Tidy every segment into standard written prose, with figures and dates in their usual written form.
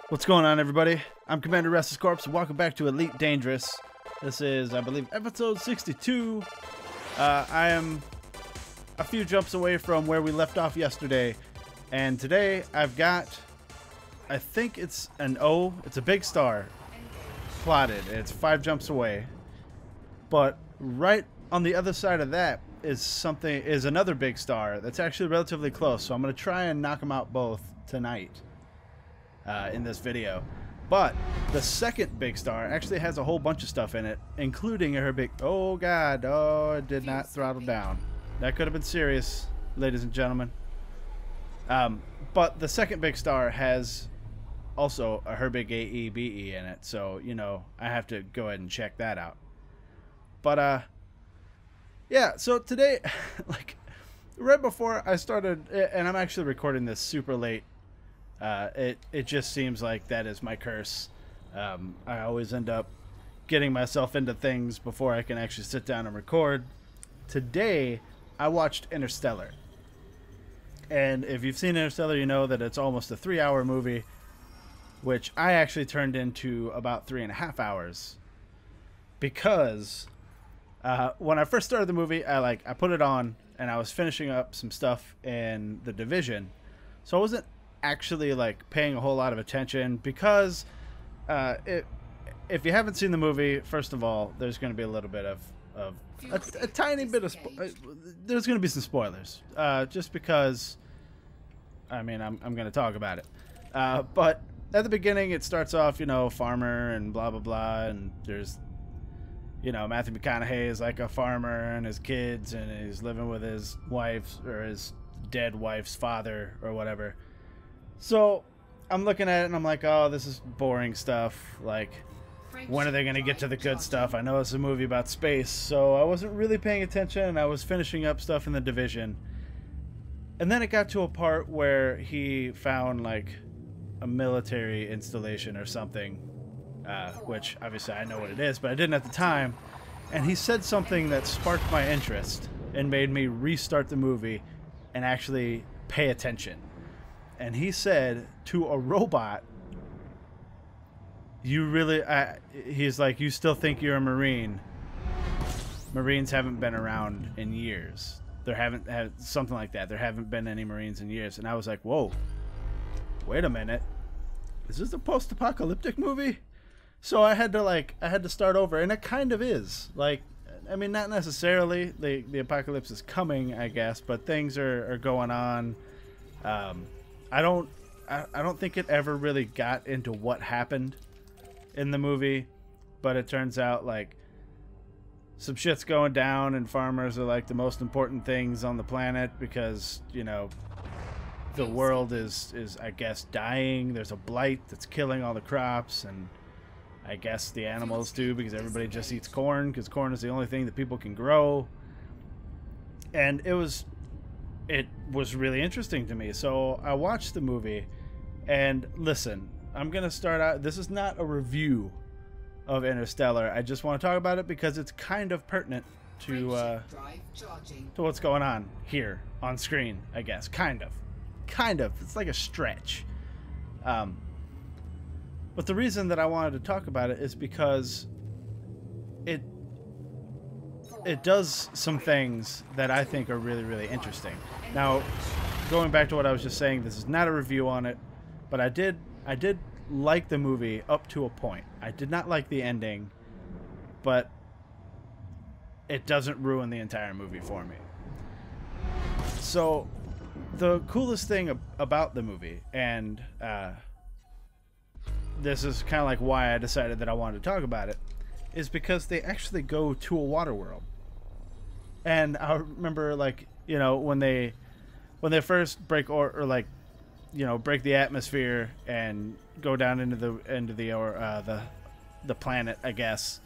What's going on, everybody? I'm Commander RestlessCorpse, and welcome back to Elite Dangerous. This is, I believe, episode 62. I am a few jumps away from where we left off yesterday, and today I've got, I think it's an O, it's a big star plotted. It's 5 jumps away, but right on the other side of that is another big star that's actually relatively close. So I'm going to try and knock them out both tonight. In this video. But the second big star actually has a whole bunch of stuff in it, including her big... Oh god, oh, it did not throttle down. That could have been serious, ladies and gentlemen. But the second big star has also her big AEBE in it, so, you know, I have to go ahead and check that out. But, yeah, so today, like, right before I started, and I'm actually recording this super late. It just seems like that is my curse. I always end up getting myself into things before I can actually sit down and record. Today, I watched Interstellar. And if you've seen Interstellar, you know that it's almost a 3-hour movie, which I actually turned into about 3.5 hours. Because when I first started the movie, I put it on and I was finishing up some stuff in The Division. So I wasn't actually like paying a whole lot of attention because if you haven't seen the movie, first of all, there's going to be a little bit of a tiny bit of there's going to be some spoilers, just because I mean I'm going to talk about it, but at the beginning it starts off, you know, farmer and blah blah blah, and there's, you know, Matthew McConaughey is like a farmer and his kids, and he's living with his wife, or his dead wife's father or whatever. So I'm looking at it and I'm like, oh, this is boring stuff. Like, when are they going to get to the good stuff? I know it's a movie about space, so I wasn't really paying attention, and I was finishing up stuff in The Division. And then it got to a part where he found like a military installation or something, which obviously I know what it is, but I didn't at the time. And he said something that sparked my interest and made me restart the movie and actually pay attention. And he said to a robot, you really, he's like, you still think you're a Marine? Marines haven't been around in years. There haven't had something like that. There haven't been any Marines in years. And I was like, whoa, wait a minute. Is this a post-apocalyptic movie? So I had to start over, and it kind of is. Like, I mean, not necessarily. The apocalypse is coming, I guess, but things are going on. I don't think it ever really got into what happened in the movie, but it turns out like some shit's going down, and farmers are like the most important things on the planet because, you know, the world is I guess dying. There's a blight that's killing all the crops, and I guess the animals too, because everybody just eats corn because corn is the only thing that people can grow. And it was really interesting to me. So I watched the movie, and listen, I'm going to start out. This is not a review of Interstellar. I just want to talk about it because it's kind of pertinent to what's going on here on screen, I guess. Kind of. It's like a stretch. But the reason that I wanted to talk about it is because it does some things that I think are really, really interesting. Now, going back to what I was just saying, this is not a review on it, but I did like the movie up to a point. I did not like the ending, but it doesn't ruin the entire movie for me. So, the coolest thing about the movie, and this is kind of like why I decided that I wanted to talk about it, is because they actually go to a water world. And I remember, like, you know, when they first break or like, you know, break the atmosphere and go down into the planet, I guess,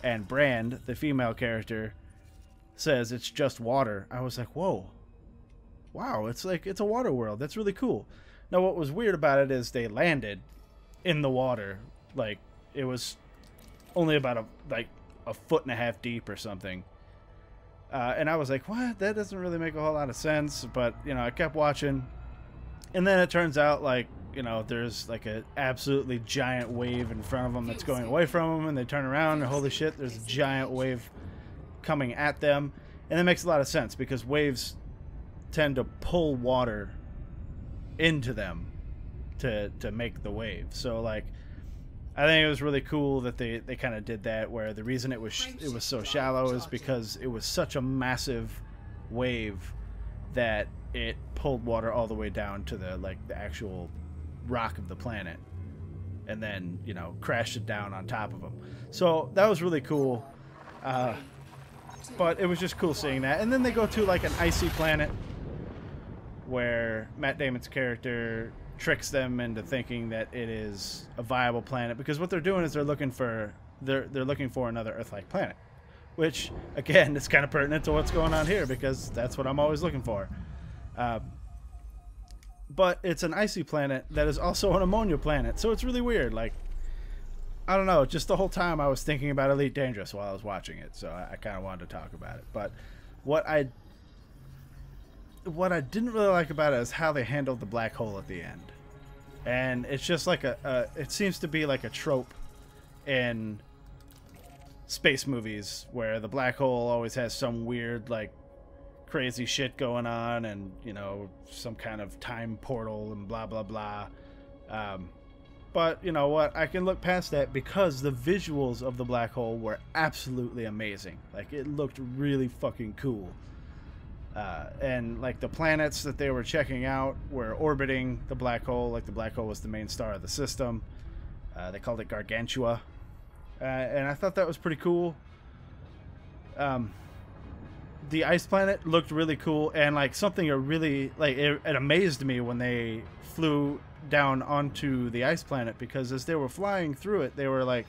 and Brand, the female character, says it's just water. I was like, whoa, wow, it's a water world. That's really cool. Now, what was weird about it is they landed in the water. Like, it was only about a foot and a half deep or something. And I was like, what? That doesn't really make a whole lot of sense. But, you know, I kept watching. And then it turns out, like, you know, there's like a absolutely giant wave in front of them that's going away from them, and they turn around and holy shit, there's a giant wave coming at them. And that makes a lot of sense because waves tend to pull water into them to make the wave. So like, I think it was really cool that they kind of did that, where the reason it was so shallow is because it was such a massive wave that it pulled water all the way down to the actual rock of the planet, and then, you know, crashed it down on top of them. So that was really cool. But it was just cool seeing that. And then they go to like an icy planet where Matt Damon's character tricks them into thinking that it is a viable planet, because what they're doing is they're looking for another Earth-like planet, which again is kind of pertinent to what's going on here, because that's what I'm always looking for. But it's an icy planet that is also an ammonia planet, so it's really weird. Like, I don't know, just the whole time I was thinking about Elite Dangerous while I was watching it, so I kind of wanted to talk about it. But what I didn't really like about it is how they handled the black hole at the end. And it's just like it seems to be like a trope in space movies where the black hole always has some weird, like, crazy shit going on, and, you know, some kind of time portal and blah blah blah. But you know what, I can look past that because the visuals of the black hole were absolutely amazing. Like, it looked really fucking cool. And like the planets that they were checking out were orbiting the black hole. Like, the black hole was the main star of the system. They called it Gargantua, and I thought that was pretty cool. The ice planet looked really cool, and like something it amazed me when they flew down onto the ice planet, because as they were flying through it, they were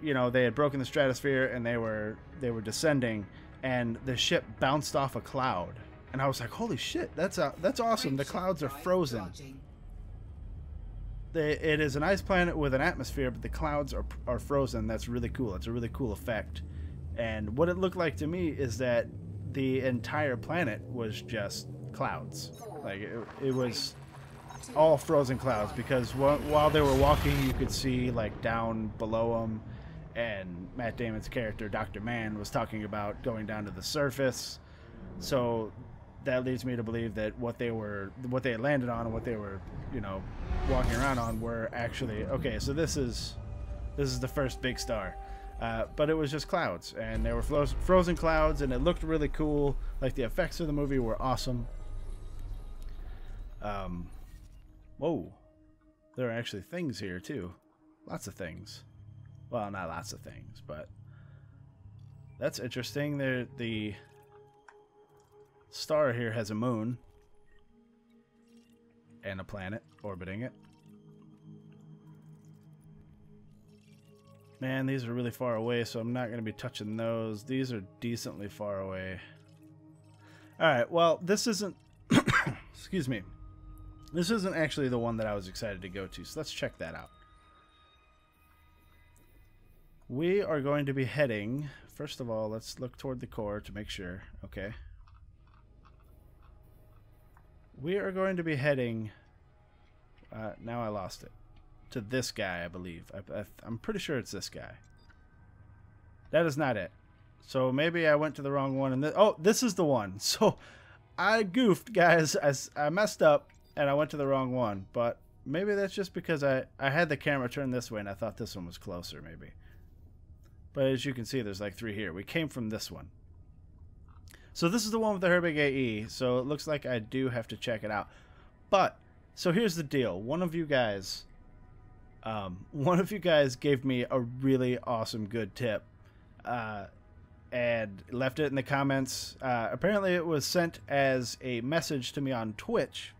you know, they had broken the stratosphere and they were descending, and the ship bounced off a cloud, and I was like, holy shit, that's awesome. The clouds are frozen. It is an ice planet with an atmosphere, but the clouds are frozen. That's really cool. It's a really cool effect. And what it looked like to me is that the entire planet was just clouds. Like, it was all frozen clouds, because while they were walking, you could see like down below them, and Matt Damon's character, Dr. Mann, was talking about going down to the surface. So that leads me to believe that what they had landed on and what they were, you know, walking around on were actually, okay, so this is the first big star. But it was just clouds, and they were frozen clouds, and it looked really cool. Like, the effects of the movie were awesome. Whoa, there are actually things here too. Lots of things. Well, not lots of things, but that's interesting. The star here has a moon and a planet orbiting it. Man, these are really far away, so I'm not going to be touching those. These are decently far away. Alright, well, this isn't... excuse me. This isn't actually the one that I was excited to go to, so let's check that out. We are going to be heading... First of all, let's look toward the core to make sure. Okay. We are going to be heading... now I lost it. To this guy, I believe. I'm pretty sure it's this guy. That is not it. So maybe I went to the wrong one. And oh, this is the one. So I goofed, guys. I messed up and I went to the wrong one. But maybe that's just because I had the camera turned this way and I thought this one was closer, maybe. But as you can see, there's like 3 here. We came from this one. So this is the one with the Herbig AE. So it looks like I do have to check it out. But so here's the deal. One of you guys gave me a really awesome good tip, and left it in the comments. Apparently it was sent as a message to me on Twitch.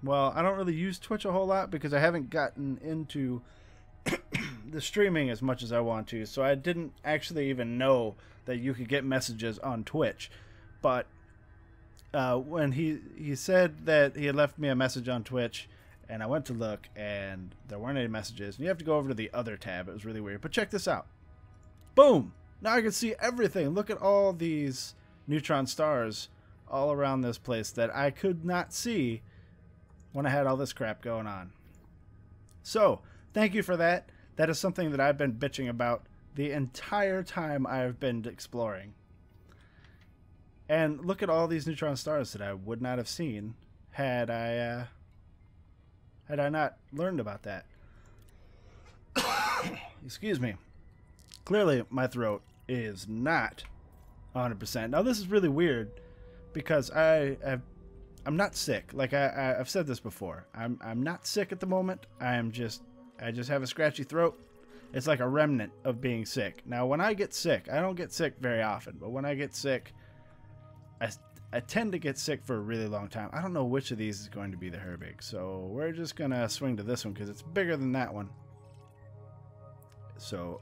Well, I don't really use Twitch a whole lot because I haven't gotten into the streaming as much as I want to, so I didn't actually even know that you could get messages on Twitch. But when he said that he had left me a message on Twitch, and I went to look, and there weren't any messages. And you have to go over to the other tab. It was really weird. But check this out. Boom! Now I can see everything. Look at all these neutron stars all around this place that I could not see when I had all this crap going on. So, thank you for that. That is something that I've been bitching about the entire time I've been exploring. And look at all these neutron stars that I would not have seen had I not learned about that. Excuse me. Clearly, my throat is not 100%. Now, this is really weird because I'm not sick. Like I've said this before. I'm not sick at the moment. I just have a scratchy throat. It's like a remnant of being sick. Now, when I get sick, I don't get sick very often, but when I get sick, I tend to get sick for a really long time. I don't know which of these is going to be the Herbig, so we're just gonna swing to this one because it's bigger than that one. So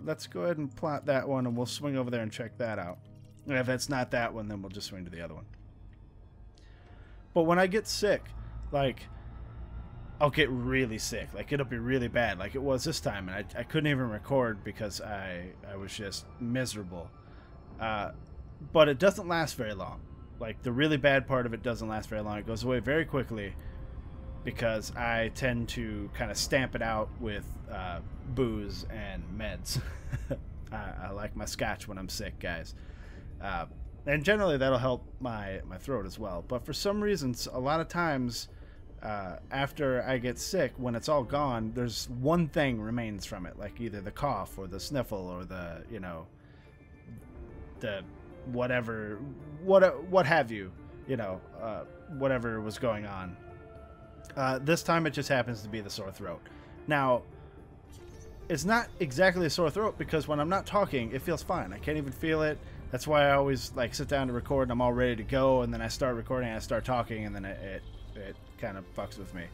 let's go ahead and plot that one, and we'll swing over there and check that out. And if it's not that one, then we'll just swing to the other one. But when I get sick, like, I'll get really sick. Like, it'll be really bad, like it was this time, and I couldn't even record because I was just miserable. But it doesn't last very long. Like, the really bad part of it doesn't last very long. It goes away very quickly because I tend to kind of stamp it out with booze and meds. I like my scotch when I'm sick, guys. And generally that'll help my throat as well. But for some reasons, a lot of times after I get sick, when it's all gone, there's one thing remains from it, like either the cough or the sniffle or the, you know, the whatever, what have you, you know, whatever was going on. This time it just happens to be the sore throat. Now, it's not exactly a sore throat because when I'm not talking, it feels fine. I can't even feel it. That's why I always like sit down to record and I'm all ready to go, and then I start recording and I start talking, and then it kind of fucks with me.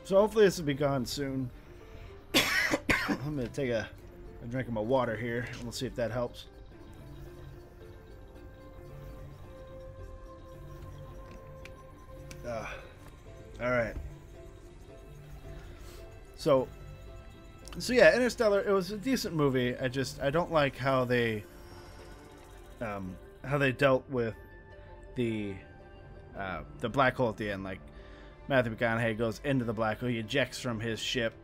So hopefully this will be gone soon. I'm gonna take a drink of my water here, and we'll see if that helps. All right. So yeah, Interstellar, it was a decent movie. I don't like how they dealt with the black hole at the end. Like, Matthew McConaughey goes into the black hole. He ejects from his ship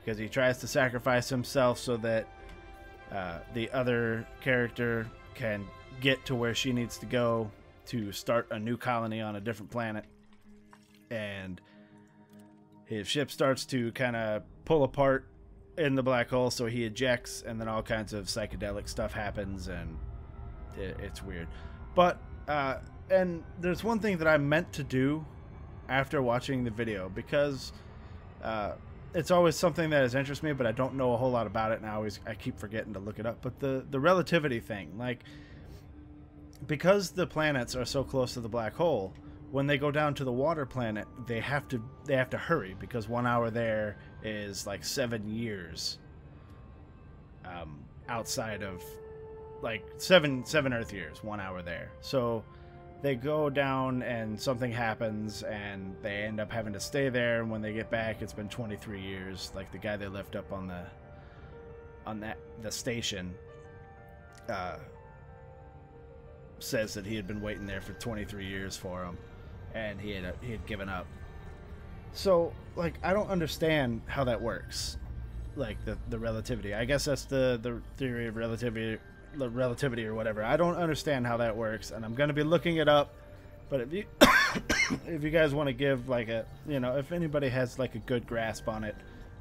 because he tries to sacrifice himself so that the other character can get to where she needs to go to start a new colony on a different planet. And his ship starts to kind of pull apart in the black hole, so he ejects, and then all kinds of psychedelic stuff happens, and it's weird. But and there's one thing that I meant to do after watching the video, because it's always something that has interested me, but I don't know a whole lot about it, and I keep forgetting to look it up. But the relativity thing, like, because the planets are so close to the black hole, when they go down to the water planet, they have to hurry, because 1 hour there is like 7 years outside of, like, seven Earth years, 1 hour there. So they go down and something happens and they end up having to stay there, and when they get back it's been 23 years. Like, the guy they left up on the station says that he had been waiting there for 23 years for him, and he had given up. So, like, I don't understand how that works, like the relativity. I guess that's the theory of relativity or whatever. I don't understand how that works, and I'm going to be looking it up. But if you if you guys want to give, like, a, you know, if anybody has like a good grasp on it,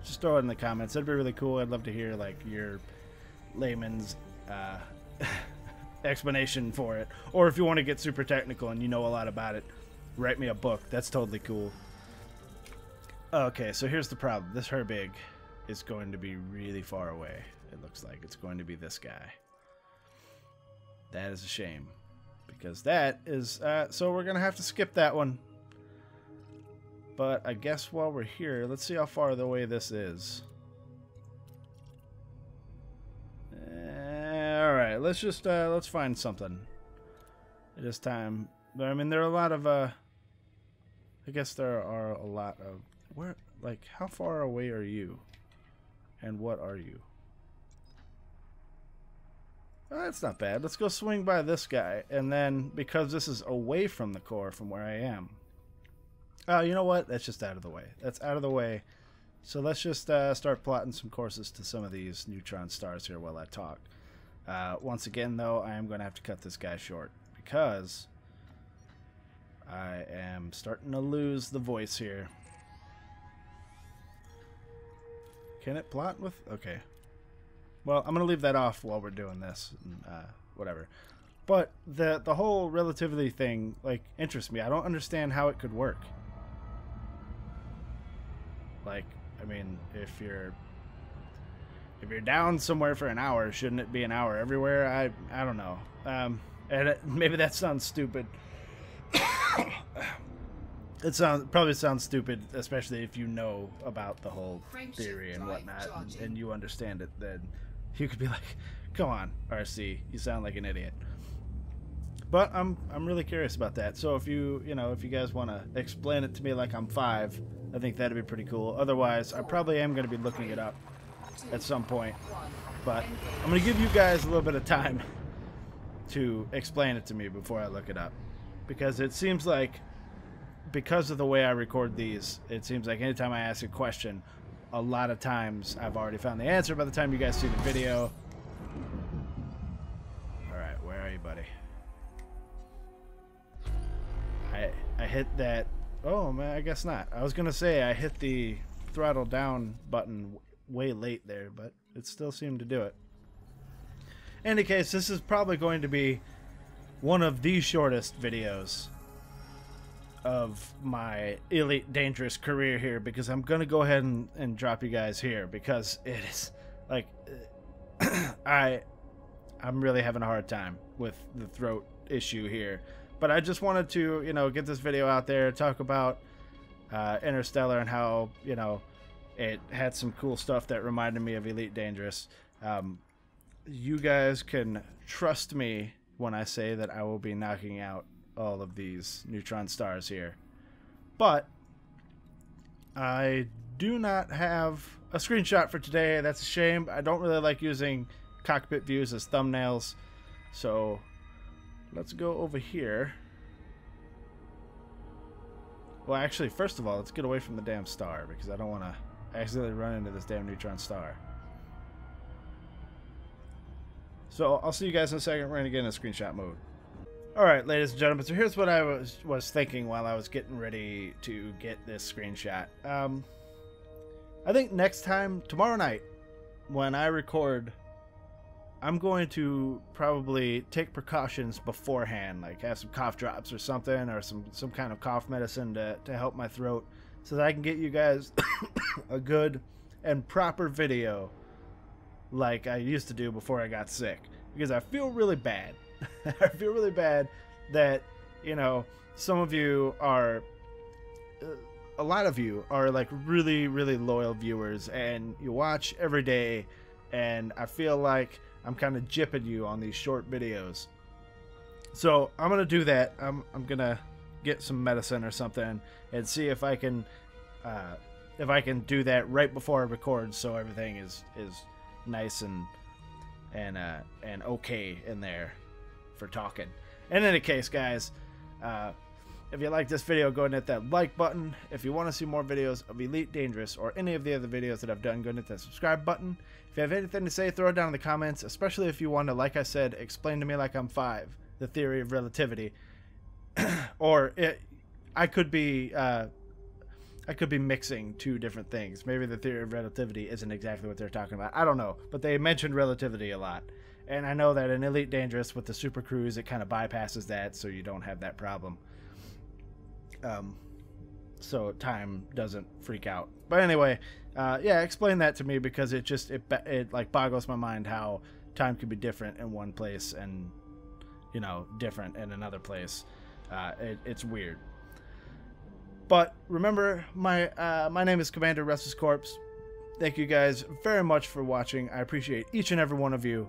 just throw it in the comments. That'd be really cool. I'd love to hear, like, your layman's explanation for it. Or if you want to get super technical and you know a lot about it, write me a book. That's totally cool. Okay, so here's the problem. This Herbig is going to be really far away. It looks like it's going to be this guy. That is a shame, because that is so we're gonna have to skip that one. But I guess while we're here, let's see how far away this is. All right, let's just let's find something. It is time. I mean, there are a lot of I guess there are a lot of, where, like, how far away are you, and what are you? Oh, that's not bad. Let's go swing by this guy, and then, because this is away from the core from where I am, Oh, you know what? That's just out of the way. That's out of the way. So let's just start plotting some courses to some of these neutron stars here while I talk. Once again, though, I am going to have to cut this guy short because I am starting to lose the voice here. Can it plot with? Okay. Well, I'm going to leave that off while we're doing this. Whatever. But the whole relativity thing, like, interests me. I don't understand how it could work. Like, I mean, if you're down somewhere for an hour, shouldn't it be an hour everywhere? I don't know. And maybe that sounds stupid. It probably sounds stupid, especially if you know about the whole theory and whatnot, and you understand it. Then you could be like, "Come on, RC, you sound like an idiot." But I'm really curious about that. So if you guys want to explain it to me like I'm 5, I think that'd be pretty cool. Otherwise, I probably am going to be looking it up at some point. But I'm going to give you guys a little bit of time to explain it to me before I look it up, because it seems like, because of the way I record these, it seems like anytime I ask a question, a lot of times I've already found the answer by the time you guys see the video. Alright, where are you, buddy? I hit that. Oh, man, I guess not. I was going to say I hit the throttle down button way late there, but it still seemed to do it. In any case, this is probably going to be one of the shortest videos of my Elite Dangerous career here, because I'm going to go ahead and drop you guys here, because it is, like, I'm really having a hard time with the throat issue here. But I just wanted to, get this video out there, talk about Interstellar and how, it had some cool stuff that reminded me of Elite Dangerous. You guys can trust me when I say that I will be knocking out all of these neutron stars here. But I do not have a screenshot for today. That's a shame. I don't really like using cockpit views as thumbnails. So let's go over here. Well, actually, first of all, let's get away from the damn star, because I don't want to accidentally run into this damn neutron star. So I'll see you guys in a second. We're going to get in a screenshot mode. Alright, ladies and gentlemen, so here's what I was thinking while I was getting ready to get this screenshot. I think next time, tomorrow night, when I record, I'm going to probably take precautions beforehand, like have some cough drops or something, or some kind of cough medicine to help my throat, so that I can get you guys a good and proper video like I used to do before I got sick. Because I feel really bad. I feel really bad that, some of you are, a lot of you are like really, really loyal viewers, and you watch every day, and I feel like I'm kind of jipping you on these short videos. So I'm going to do that. I'm going to get some medicine or something and see if I can do that right before I record, so everything is nice and okay in there for talking. In any case, guys, if you like this video, go ahead and hit that like button. If you want to see more videos of Elite Dangerous or any of the other videos that I've done, go ahead and hit that subscribe button. If you have anything to say, throw it down in the comments, especially if you want to, like I said, explain to me like I'm 5, the theory of relativity. Or I could be mixing two different things. Maybe the theory of relativity isn't exactly what they're talking about. I don't know, but they mentioned relativity a lot. And I know that in Elite Dangerous with the Super Cruise, it kind of bypasses that, so you don't have that problem. So time doesn't freak out. But anyway, yeah, explain that to me, because it like boggles my mind how time could be different in one place and, different in another place. It's weird. But remember, my name is Commander RestlessCorpse. Thank you guys very much for watching. I appreciate each and every one of you,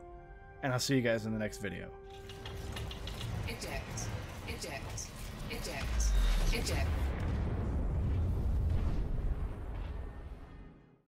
and I'll see you guys in the next video.